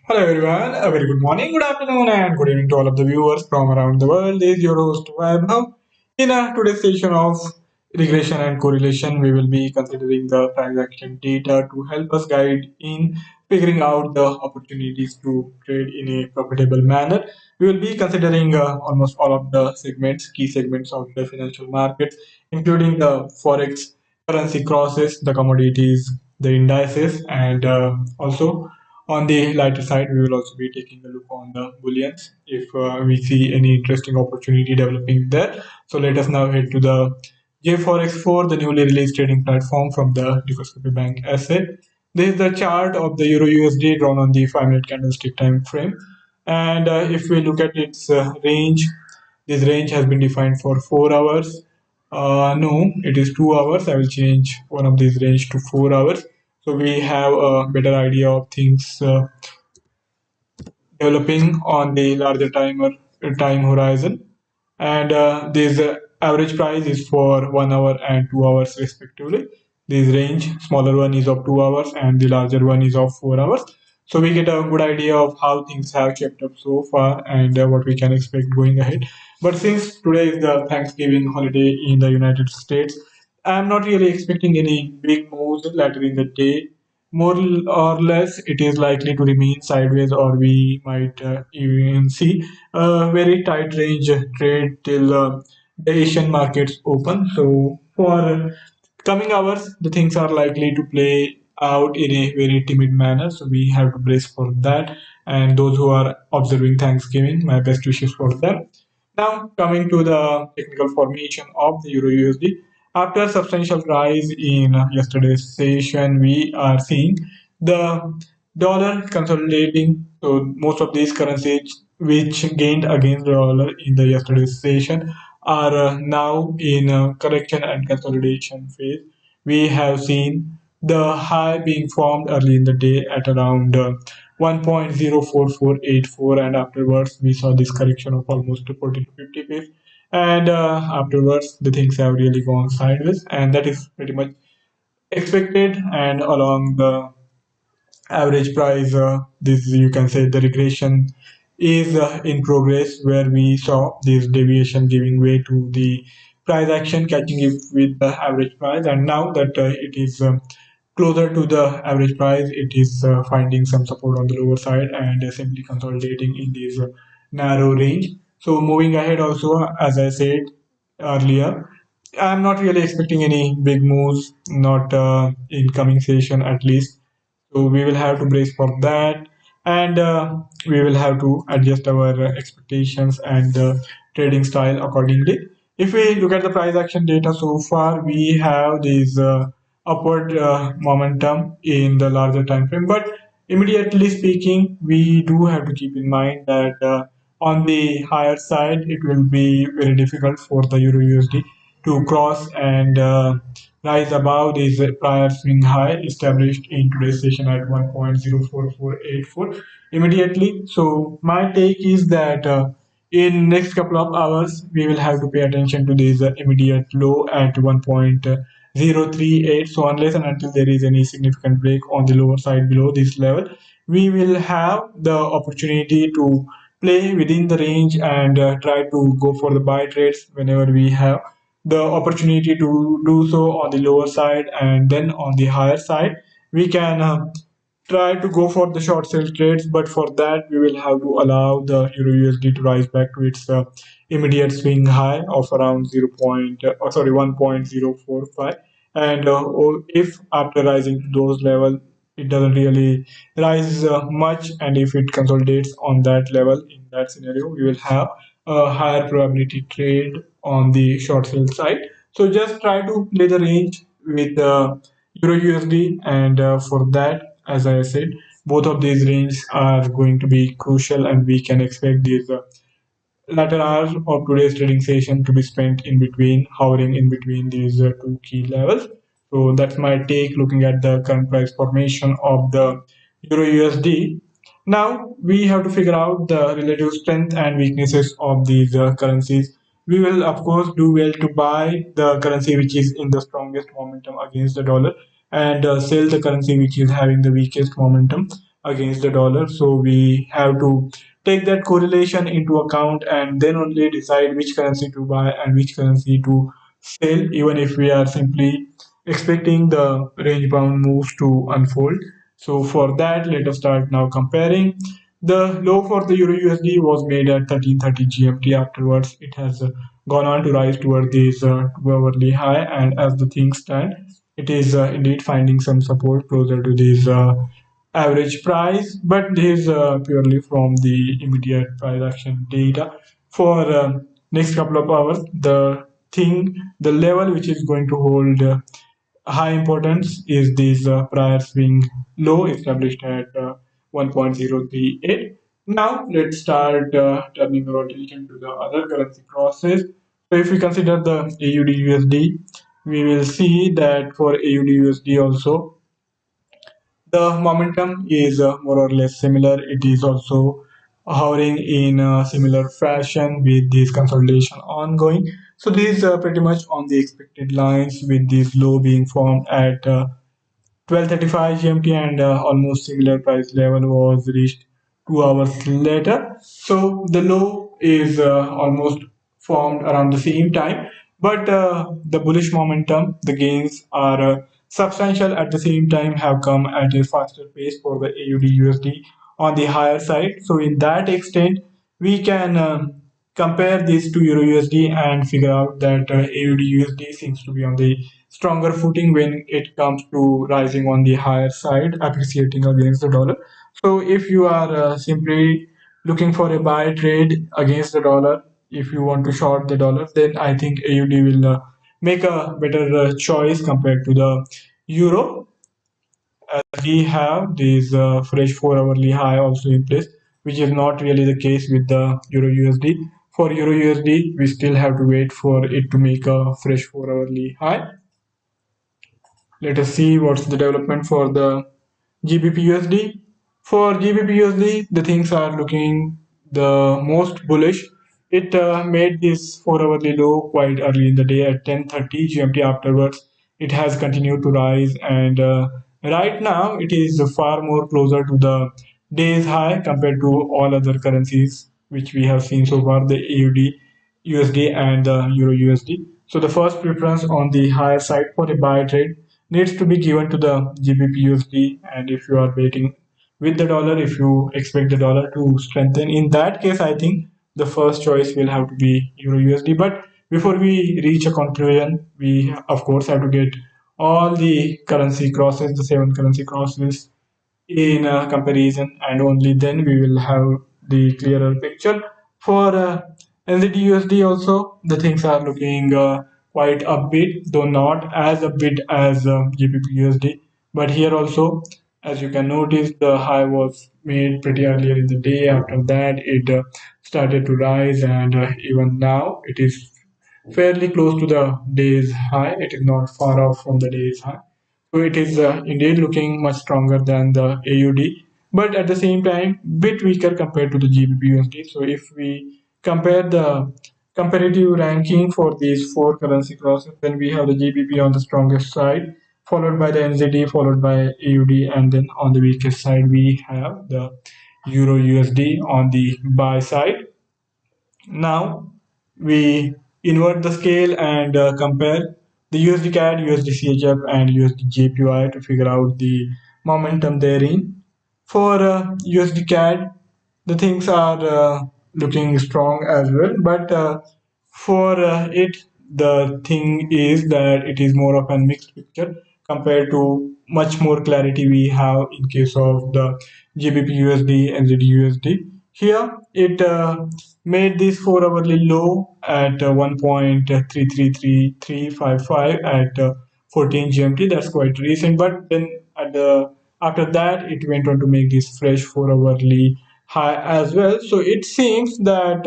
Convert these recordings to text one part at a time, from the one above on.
Hello everyone, a very good morning, good afternoon and good evening to all of the viewers from around the world. This is your host Vaibhav. In today's session of regression and correlation, we will be considering the transaction data to help us guide in figuring out the opportunities to trade in a profitable manner. We will be considering almost all of the key segments of the financial markets, including the forex, currency crosses, the commodities, the indices, and also on the lighter side, we will also be taking a look on the bullions if we see any interesting opportunity developing there. So let us now head to the JForex 4, the newly released trading platform from the Dukascopy Bank SA. This is the chart of the Euro USD drawn on the 5-minute candlestick time frame. And if we look at its range, this range has been defined for 4 hours. No, it is 2 hours. I will change one of these range to 4 hours. So we have a better idea of things developing on the larger time horizon. And this average price is for 1 hour and 2 hours respectively. This range, smaller one is of 2 hours and the larger one is of 4 hours. So we get a good idea of how things have shaped up so far and what we can expect going ahead. But since today is the Thanksgiving holiday in the United States, I'm not really expecting any big moves later in the day. More or less, it is likely to remain sideways, or we might even see a very tight range trade till the Asian markets open. So, for coming hours, the things are likely to play out in a very timid manner. So, we have to brace for that. And those who are observing Thanksgiving, my best wishes for them. Now, coming to the technical formation of the Euro USD, after substantial rise in yesterday's session, we are seeing the dollar consolidating. So most of these currencies which gained against the dollar in the yesterday's session are now in correction and consolidation phase. We have seen the high being formed early in the day at around 1.04484, and afterwards we saw this correction of almost 40 to 50 pips, and afterwards the things have really gone sideways, and that is pretty much expected. And along the average price, this you can say the regression is in progress, where we saw this deviation giving way to the price action catching up with the average price, and now that it is closer to the average price, it is finding some support on the lower side and simply consolidating in this narrow range. So moving ahead also, as I said earlier, I'm not really expecting any big moves, not in coming session at least. So we will have to brace for that, and we will have to adjust our expectations and trading style accordingly. If we look at the price action data so far, we have this upward momentum in the larger time frame. But immediately speaking, we do have to keep in mind that on the higher side, it will be very difficult for the Euro USD to cross and rise above this prior swing high established in today's session at 1.04484 immediately. So my take is that in next couple of hours we will have to pay attention to this immediate low at 1.038. So unless and until there is any significant break on the lower side below this level, we will have the opportunity to play within the range and try to go for the buy trades whenever we have the opportunity to do so on the lower side. And then on the higher side we can try to go for the short sell trades, but for that we will have to allow the Euro USD to rise back to its immediate swing high of around 1.045. And if after rising to those levels it doesn't really rise much, and if it consolidates on that level, in that scenario we will have a higher probability trade on the short sell side. So just try to play the range with Euro USD, and for that, as I said, both of these ranges are going to be crucial, and we can expect these latter hours of today's trading session to be spent in between, hovering in between these two key levels. So that's my take looking at the current price formation of the Euro USD. Now we have to figure out the relative strength and weaknesses of these currencies. We will, of course, do well to buy the currency which is in the strongest momentum against the dollar, and sell the currency which is having the weakest momentum against the dollar. So we have to take that correlation into account and then only decide which currency to buy and which currency to sell, even if we are simply expecting the range bound moves to unfold. So for that, let us start now comparing. The low for the Euro USD was made at 13:30 GMT. Afterwards, it has gone on to rise toward this 2 hourly high, and as the things stand, it is indeed finding some support closer to this average price, but this is purely from the immediate price action data. For next couple of hours, the level which is going to hold high importance is this prior swing low established at 1.038. Now let's start turning our attention to the other currency crosses. So if we consider the AUD USD, we will see that for AUD USD also the momentum is more or less similar. It is also hovering in a similar fashion with this consolidation ongoing. So this is pretty much on the expected lines, with this low being formed at 12:35 GMT, and almost similar price level was reached 2 hours later. So the low is almost formed around the same time, but the bullish momentum, the gains are substantial at the same time, have come at a faster pace for the AUD USD on the higher side. So in that extent, we can compare these to Euro USD and figure out that AUD USD seems to be on the stronger footing when it comes to rising on the higher side, appreciating against the dollar. So if you are simply looking for a buy trade against the dollar, if you want to short the dollar, then I think AUD will make a better choice compared to the euro, as we have this fresh 4 hourly high also in place, which is not really the case with the Euro USD. For Euro USD, we still have to wait for it to make a fresh 4 hourly high. Let us see what's the development for the GBP USD. For GBP USD, the things are looking the most bullish. It made this 4 hourly low quite early in the day at 10:30 GMT. Afterwards, it has continued to rise, and right now it is far more closer to the day's high compared to all other currencies which we have seen so far, the AUD, USD, and the Euro USD. So the first preference on the higher side for a buy trade needs to be given to the GBP USD. And if you are waiting with the dollar, if you expect the dollar to strengthen, in that case, I think the first choice will have to be Euro USD. But before we reach a conclusion, we of course have to get all the currency crosses, the 7 currency crosses in comparison, and only then we will have the clearer picture. For NZD also, the things are looking quite upbeat, though not as upbeat as GBP USD. But here also, as you can notice, the high was made pretty earlier in the day. After that, it started to rise, and even now it is fairly close to the day's high. It is not far off from the day's high. So it is indeed looking much stronger than the AUD, but at the same time, bit weaker compared to the GBP USD. So if we compare the comparative ranking for these 4 currency crosses, then we have the GBP on the strongest side, followed by the NZD, followed by AUD, and then on the weakest side we have the Euro USD on the buy side. Now we invert the scale and compare the USD CAD, USD CHF, and USD JPY to figure out the momentum therein. For USD CAD, the things are looking strong as well, but for it, the thing is that it is more of a mixed picture compared to much more clarity we have in case of the GBP USD and the USD. Here, it made this 4 hourly low at 1.333355 at 14 GMT. That's quite recent, but then at the after that, it went on to make this fresh 4 hourly high as well. So it seems that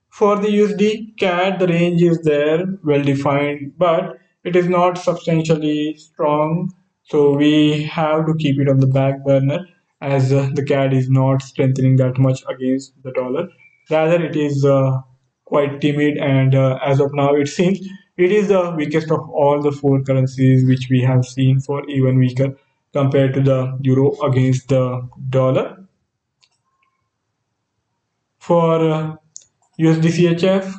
for the USD CAD, the range is there, well defined, but it is not substantially strong. So we have to keep it on the back burner, as the CAD is not strengthening that much against the dollar. Rather, it is quite timid, and as of now, it seems it is the weakest of all the 4 currencies which we have seen for even weaker compared to the euro against the dollar. For USDCHF,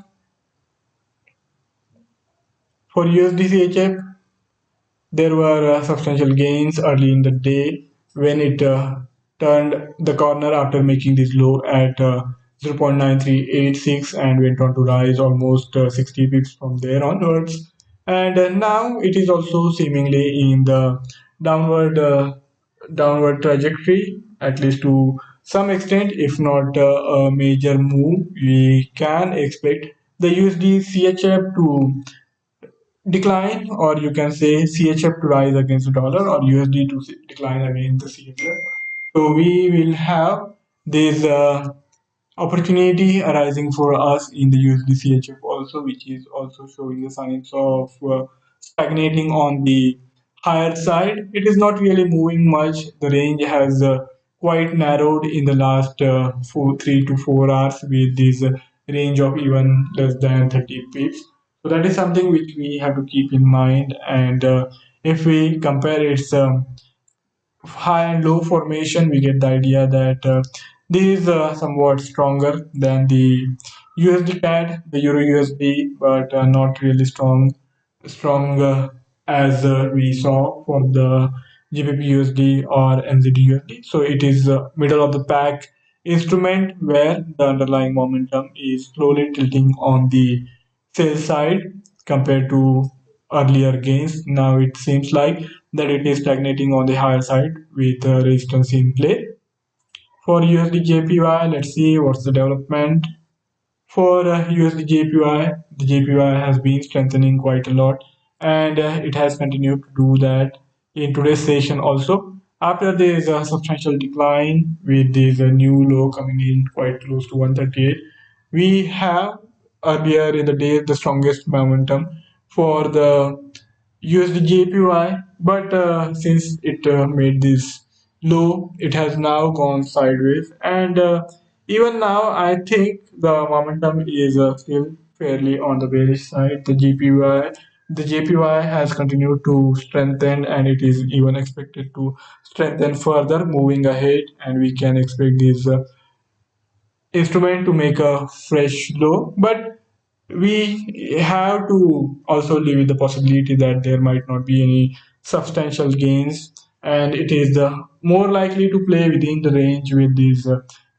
for USDCHF, there were substantial gains early in the day when it turned the corner after making this low at 0.9386 and went on to rise almost 60 pips from there onwards. And now it is also seemingly in the downward downward trajectory, at least to some extent, if not a major move. We can expect the USD CHF to decline, or you can say CHF to rise against the dollar, or USD to decline against the CHF. So we will have this opportunity arising for us in the USD CHF also, which is also showing the signs of stagnating on the higher side. It is not really moving much. The range has quite narrowed in the last 3 to 4 hours with this range of even less than 30 pips. So that is something which we have to keep in mind. And if we compare its high and low formation, we get the idea that this is somewhat stronger than the USD CAD, the Euro USD, but not really strong as we saw for the GBP USD or NZD USD. So it is middle of the pack instrument where the underlying momentum is slowly tilting on the sell side compared to earlier gains. Now it seems like that it is stagnating on the higher side with resistance in play. For USD JPY, let's see what's the development. For USD JPY, the JPY has been strengthening quite a lot, and it has continued to do that in today's session also. After there is a substantial decline with this new low coming in quite close to 138, we have earlier in the day the strongest momentum for the USD JPY, but since it made this low, it has now gone sideways, and even now, I think the momentum is still fairly on the bearish side. The JPY has continued to strengthen, and it is even expected to strengthen further moving ahead, and we can expect this instrument to make a fresh low, but we have to also live with the possibility that there might not be any substantial gains, and it is the more likely to play within the range with this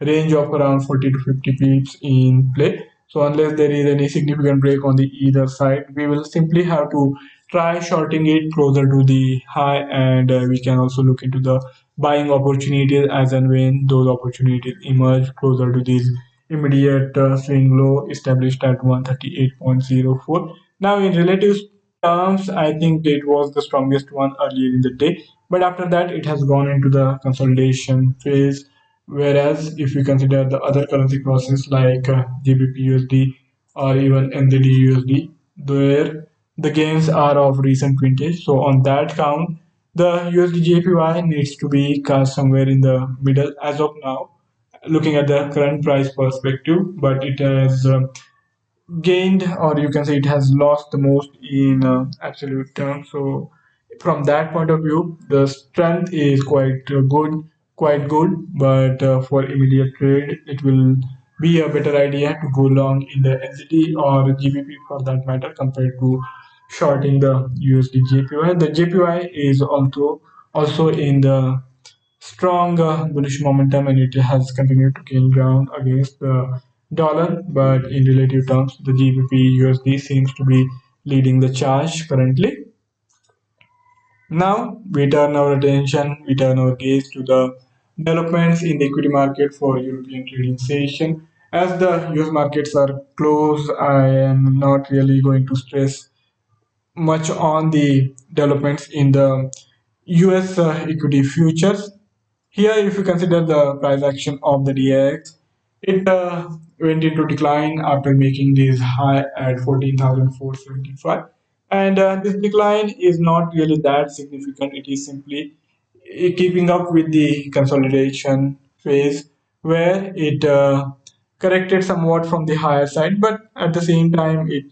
range of around 40 to 50 pips in play. So unless there is any significant break on the either side, we will simply have to try shorting it closer to the high, and we can also look into the buying opportunities as and when those opportunities emerge closer to this immediate swing low established at 138.04. Now in relative terms, I think it was the strongest one earlier in the day, but after that it has gone into the consolidation phase. Whereas if we consider the other currency crosses like GBP USD or even NZD USD, where the gains are of recent vintage. So on that count, the USD JPY needs to be cast somewhere in the middle as of now, looking at the current price perspective, but it has gained, or you can say it has lost the most in absolute terms. So from that point of view, the strength is quite good, but for immediate trade it will be a better idea to go long in the NZD or GBP for that matter compared to shorting the USD JPY. The JPY is also in the strong bullish momentum, and it has continued to gain ground against the dollar, but in relative terms the GBP USD seems to be leading the charge currently. Now we turn our gaze to the developments in the equity market for European trading session. As the US markets are closed, I am not really going to stress much on the developments in the US equity futures. Here, if you consider the price action of the DAX, it went into decline after making this high at 14,475. And this decline is not really that significant. It is simply keeping up with the consolidation phase where it corrected somewhat from the higher side, but at the same time, it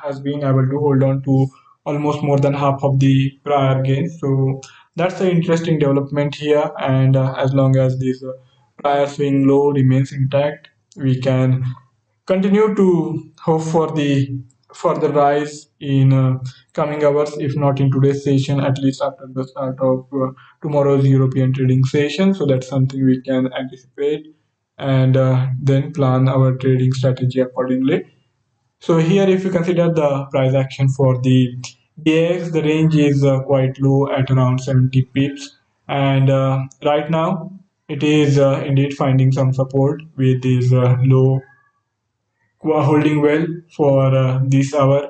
has been able to hold on to almost more than half of the prior gains. So that's an interesting development here. And as long as this prior swing low remains intact, we can continue to hope for the further rise in coming hours, if not in today's session, at least after the start of tomorrow's European trading session. So that's something we can anticipate and then plan our trading strategy accordingly. So here, if you consider the price action for the DAX, the range is quite low at around 70 pips, and right now it is indeed finding some support with this low who are holding well for this hour.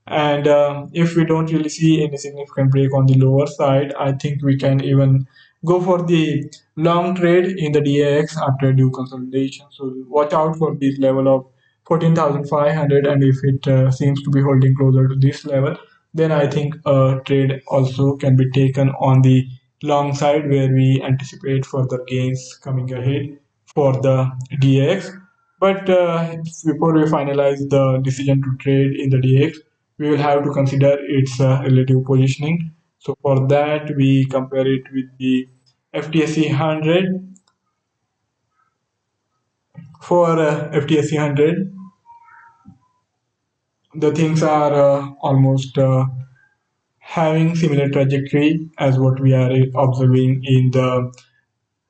And if we don't really see any significant break on the lower side, I think we can even go for the long trade in the DAX after due consolidation. So watch out for this level of 14,500, and if it seems to be holding closer to this level, then I think a trade also can be taken on the long side where we anticipate further gains coming ahead for the DAX. But before we finalize the decision to trade in the DX, we will have to consider its relative positioning. So for that, we compare it with the FTSE 100. For FTSE 100, the things are almost having similar trajectory as what we are observing in the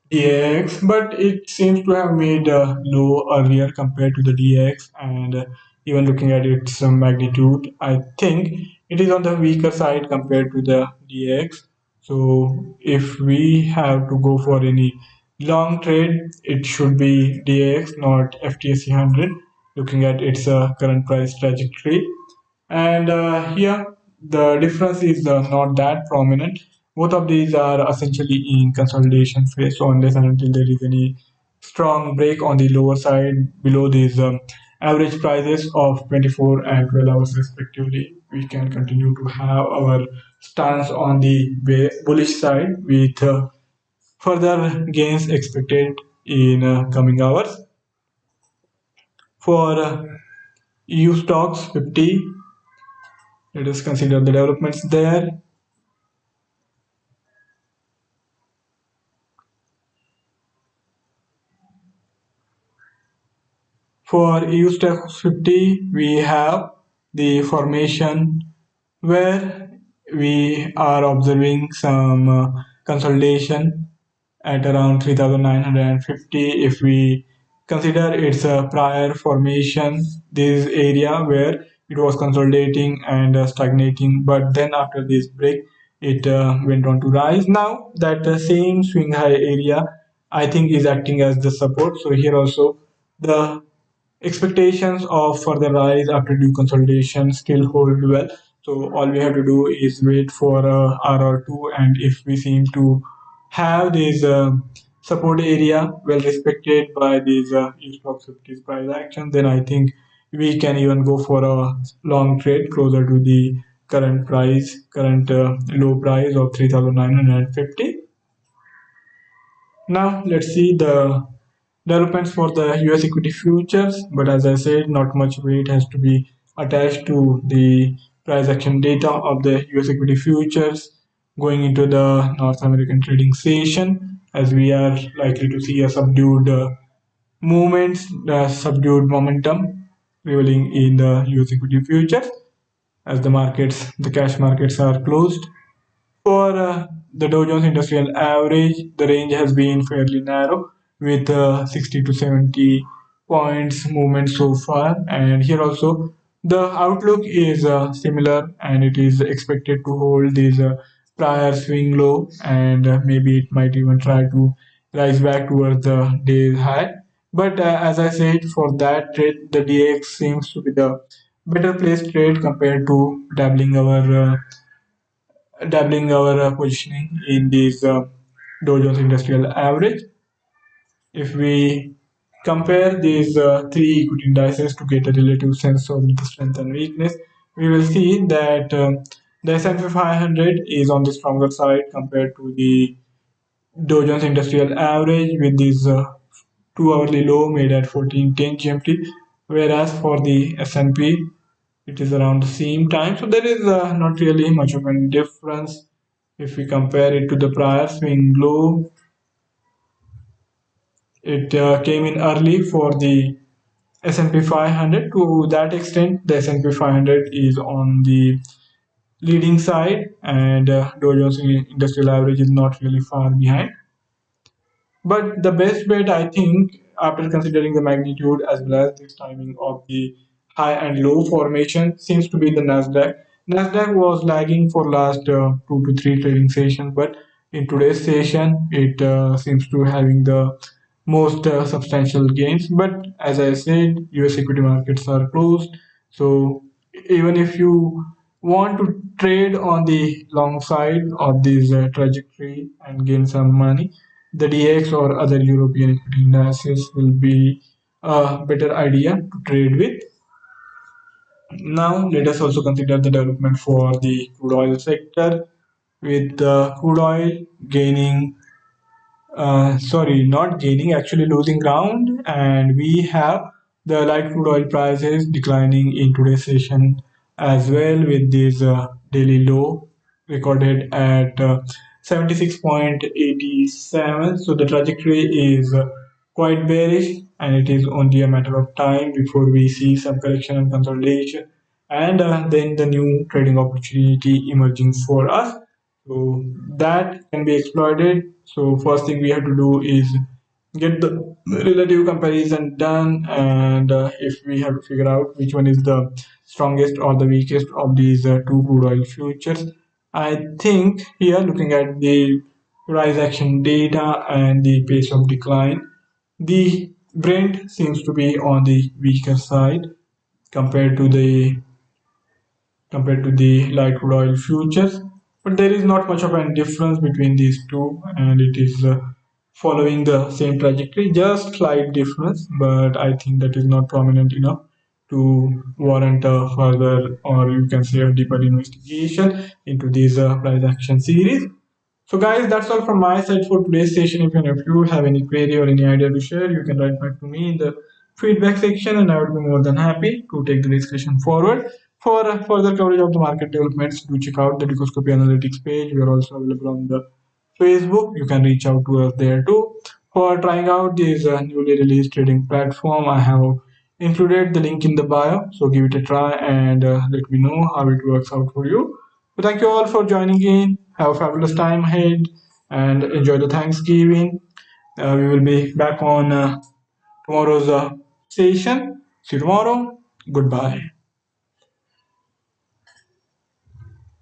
DAX, but it seems to have made a low earlier compared to the DAX, and even looking at its magnitude, I think it is on the weaker side compared to the DAX. So if we have to go for any long trade, it should be DAX, not FTSE 100, looking at its current price trajectory. And here, the difference is not that prominent. Both of these are essentially in consolidation phase. So unless and until there is any strong break on the lower side below these average prices of 24 and 12 hours respectively, we can continue to have our stance on the bullish side with further gains expected in coming hours. For EU stocks 50, let us consider the developments there. For EU Stock 50, we have the formation where we are observing some consolidation at around 3950. If we consider its prior formation, this area where it was consolidating and stagnating, but then after this break, it went on to rise. Now that same swing high area, I think, is acting as the support. So here also the expectations of further rise after due consolidation still hold well. So all we have to do is wait for RR2, and if we seem to have this support area well respected by these stock 50s price action, then I think we can even go for a long trade closer to the current low price of 3,950. Now let's see the developments for the US equity futures, but as I said, not much weight has to be attached to the price action data of the US equity futures going into the North American trading session, as we are likely to see a subdued subdued momentum prevailing in the US equity futures as the cash markets are closed. For the Dow Jones Industrial Average, the range has been fairly narrow with 60 to 70 points movement so far. And here also, the outlook is similar, and it is expected to hold this prior swing low, and maybe it might even try to rise back towards the day's high. But as I said, for that trade, the DX seems to be the better placed trade compared to doubling our positioning in this Dow Jones Industrial Average. If we compare these three equity indices to get a relative sense of the strength and weakness, we will see that the S&P 500 is on the stronger side compared to the Dow Jones Industrial Average with this 2 hourly low made at 14:10 GMT, whereas for the S&P it is around the same time. So there is not really much of a difference If we compare it to the prior swing low, it came in early for the S&P 500. To that extent, the S&P 500 is on the leading side, and Dow Jones Industrial Average is not really far behind. But the best bet, I think, after considering the magnitude as well as the timing of the high and low formation, seems to be the Nasdaq. Nasdaq was lagging for last 2 to 3 trading sessions, but in today's session, it seems to having the most substantial gains. But as I said, U.S. equity markets are closed, so even if you want to trade on the long side of this trajectory and gain some money, the DX or other European equity indices will be a better idea to trade with. Now, let us also consider the development for the crude oil sector, with crude oil gaining sorry, not gaining, actually losing ground, and we have the light crude oil prices declining in today's session as well, with this daily low recorded at 76.87. So the trajectory is quite bearish, and it is only a matter of time before we see some correction and consolidation, and then the new trading opportunity emerging for us. So that can be exploited. So first thing we have to do is get the relative comparison done, and if we have to figure out which one is the strongest or the weakest of these two crude oil futures, I think here, looking at the price action data and the pace of decline, the Brent seems to be on the weaker side compared to the light crude oil futures. But there is not much of a difference between these two, and it is following the same trajectory, just slight difference. But I think that is not prominent enough to warrant a further, or you can say, a deeper investigation into this price action series. So guys, that's all from my side for today's session. If any of you have any query or any idea to share, you can write back to me in the feedback section, and I would be more than happy to take the discussion forward. For further coverage of the market developments, do check out the Dukascopy Analytics page. We are also available on the Facebook. You can reach out to us there too. For trying out this newly released trading platform, I have included the link in the bio. So give it a try, and let me know how it works out for you. So thank you all for joining in. Have a fabulous time ahead, and enjoy the Thanksgiving. We will be back on tomorrow's session. See you tomorrow. Goodbye.